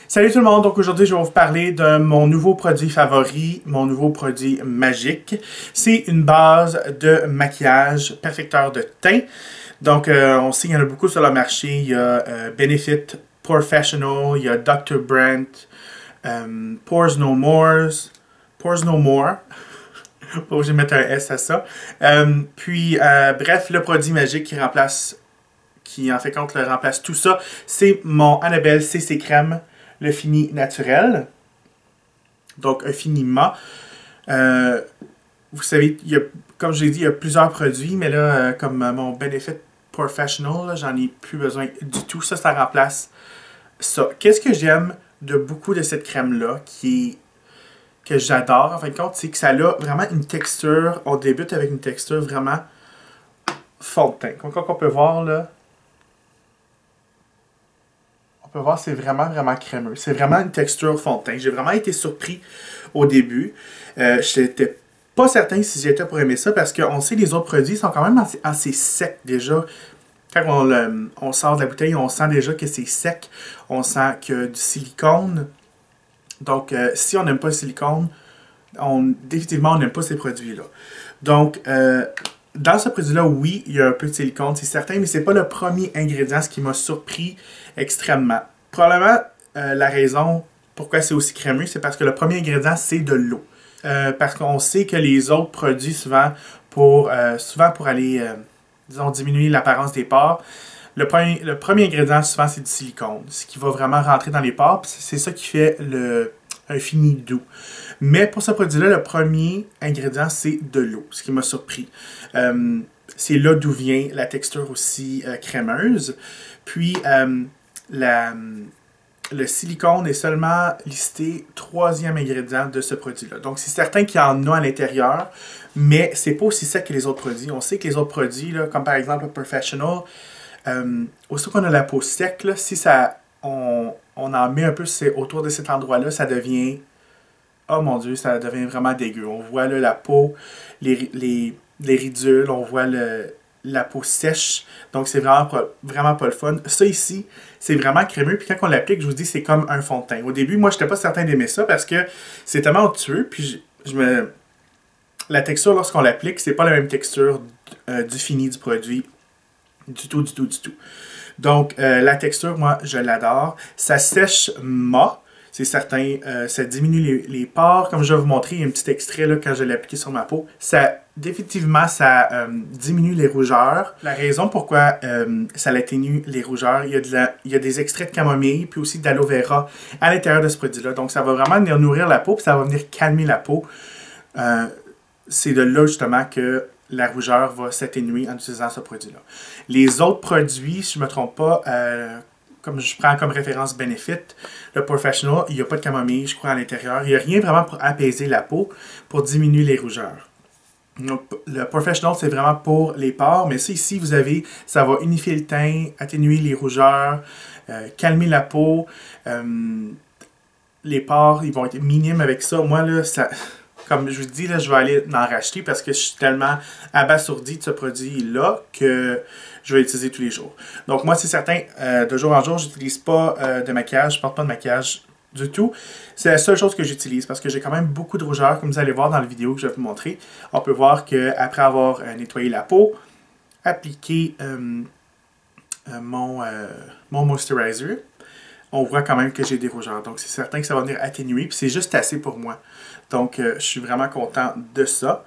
Salut tout le monde, donc aujourd'hui je vais vous parler de mon nouveau produit favori, mon nouveau produit magique. C'est une base de maquillage perfecteur de teint. Donc on sait qu'il y en a beaucoup sur le marché. Il y a Benefit Professional, il y a Dr. Brandt, Pores No More, Pores No More. Pas obligé de mettre un S à ça. Bref, le produit magique qui en fait compte le remplace tout ça, c'est mon Annabelle CC Crème, le fini naturel. Donc, un fini mat. Vous savez, comme je l'ai dit, il y a plusieurs produits, mais là, comme mon Benefit Professional, j'en ai plus besoin du tout. Ça remplace ça. Qu'est-ce que j'aime de beaucoup de cette crème-là, que j'adore, en fin de compte, c'est que ça a vraiment une texture. On débute avec une texture vraiment fond de teint. Comme on peut voir, là, on peut voir, c'est vraiment crémeux. C'est vraiment une texture fond de teint. J'ai vraiment été surpris au début. Je n'étais pas certain si j'étais pour aimer ça parce qu'on sait que les autres produits sont quand même assez secs déjà. Quand on sort de la bouteille, on sent déjà que c'est sec. On sent qu'il y a du silicone. Donc, si on n'aime pas le silicone, définitivement, on n'aime pas ces produits-là. Donc, dans ce produit-là, oui, il y a un peu de silicone, c'est certain, mais ce n'est pas le premier ingrédient, ce qui m'a surpris extrêmement. Probablement, la raison pourquoi c'est aussi crémeux, c'est parce que le premier ingrédient, c'est de l'eau. Parce qu'on sait que les autres produits, souvent pour aller, disons, diminuer l'apparence des pores, le premier ingrédient, souvent, c'est du silicone, ce qui va vraiment rentrer dans les pores, c'est ça qui fait un fini doux. Mais pour ce produit-là, le premier ingrédient, c'est de l'eau, ce qui m'a surpris. C'est là d'où vient la texture aussi crémeuse. Puis, le silicone est seulement listé troisième ingrédient de ce produit-là. Donc, c'est certain qu'il y en a à l'intérieur, mais c'est pas aussi sec que les autres produits. On sait que les autres produits, là, comme par exemple le Professional, aussitôt qu'on a la peau sec, là, si on en met un peu autour de cet endroit-là, ça devient... Oh mon Dieu, ça devient vraiment dégueu. On voit là, la peau, les ridules, on voit la peau sèche. Donc, c'est vraiment pas le fun. Ça ici, c'est vraiment crémeux. Puis quand on l'applique, je vous dis, c'est comme un fond de teint. Au début, moi, je n'étais pas certain d'aimer ça parce que c'est tellement onctueux. Puis la texture, lorsqu'on l'applique, c'est pas la même texture du fini du produit. Du tout. Donc, la texture, moi, je l'adore. Ça sèche mat. C'est certain, ça diminue les pores. Comme je vais vous montrer, il y a un petit extrait là, quand je l'ai appliqué sur ma peau. Définitivement, ça diminue les rougeurs. La raison pourquoi ça atténue les rougeurs, il y a des extraits de camomille, puis aussi d'aloe vera à l'intérieur de ce produit-là. Donc, ça va vraiment venir nourrir la peau, puis ça va venir calmer la peau. C'est de là, justement, que la rougeur va s'atténuer en utilisant ce produit-là. Les autres produits, si je ne me trompe pas, comme je prends comme référence Benefit, le Professional, il n'y a pas de camomille, je crois, à l'intérieur. Il n'y a rien vraiment pour apaiser la peau, pour diminuer les rougeurs. Donc, le Professional, c'est vraiment pour les pores, mais ça, ici, ça va unifier le teint, atténuer les rougeurs, calmer la peau. Les pores, ils vont être minimes avec ça. Moi, là, comme je vous dis, là, je vais aller en racheter parce que je suis tellement abasourdi de ce produit-là que je vais l'utiliser tous les jours. Donc moi, c'est certain, de jour en jour, je n'utilise pas de maquillage, je ne porte pas de maquillage du tout. C'est la seule chose que j'utilise parce que j'ai quand même beaucoup de rougeurs, comme vous allez voir dans la vidéo que je vais vous montrer. On peut voir qu'après avoir nettoyé la peau, appliqué mon moisturizer, on voit quand même que j'ai des rougeurs. Donc, c'est certain que ça va venir atténuer. Puis, c'est juste assez pour moi. Donc, je suis vraiment content de ça.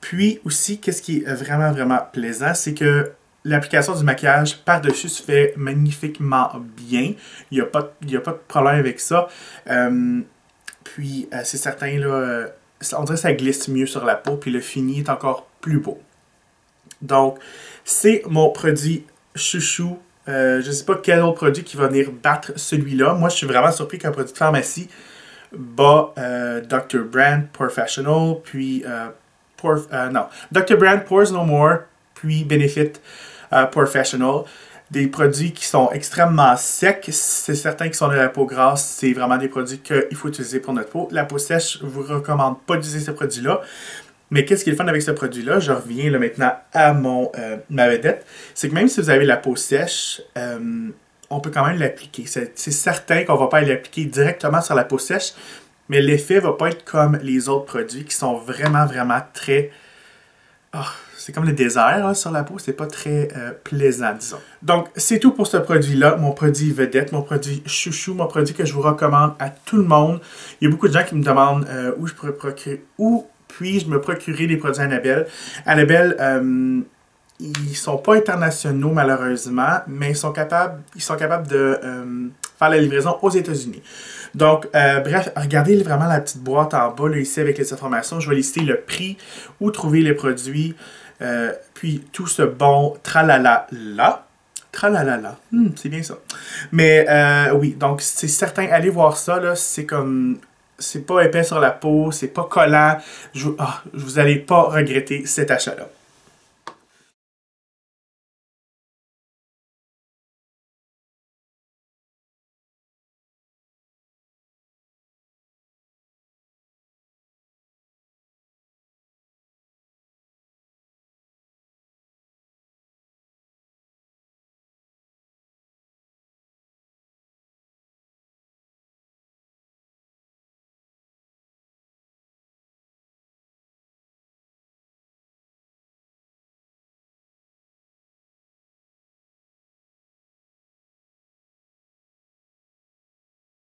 Puis, aussi, qu'est-ce qui est vraiment plaisant, c'est que l'application du maquillage par-dessus se fait magnifiquement bien. Il n'y a pas de problème avec ça. C'est certain, là, on dirait que ça glisse mieux sur la peau. Puis, le fini est encore plus beau. Donc, c'est mon produit chouchou. Je ne sais pas quel autre produit qui va venir battre celui-là. Moi, je suis vraiment surpris qu'un produit de pharmacie bat Dr. Brandt Professional, puis Dr. Brandt Pores No More, puis Benefit Professional. Des produits qui sont extrêmement secs. C'est certain qu'ils sont de la peau grasse. C'est vraiment des produits qu'il faut utiliser pour notre peau. La peau sèche, je ne vous recommande pas d'utiliser ce produit-là. Mais qu'est-ce qui est le fun avec ce produit-là? Je reviens là maintenant à ma vedette. C'est que même si vous avez la peau sèche, on peut quand même l'appliquer. C'est certain qu'on va pas l'appliquer directement sur la peau sèche, mais l'effet va pas être comme les autres produits qui sont vraiment, vraiment très... Oh, c'est comme le désert hein, sur la peau, c'est pas très plaisant, disons. Donc, c'est tout pour ce produit-là, mon produit vedette, mon produit chouchou, mon produit que je vous recommande à tout le monde. Il y a beaucoup de gens qui me demandent où puis-je me procurer des produits Annabelle. Annabelle, ils sont pas internationaux malheureusement, mais ils sont capables de faire la livraison aux États-Unis. Donc, bref, regardez vraiment la petite boîte en bas, là, ici, avec les informations. Je vais lister le prix, où trouver les produits, puis tout ce bon tralala-là. Tralala-là, c'est bien ça. Mais oui, donc c'est certain, allez voir ça, là, c'est comme... C'est pas épais sur la peau, c'est pas collant. Vous allez pas regretter cet achat-là.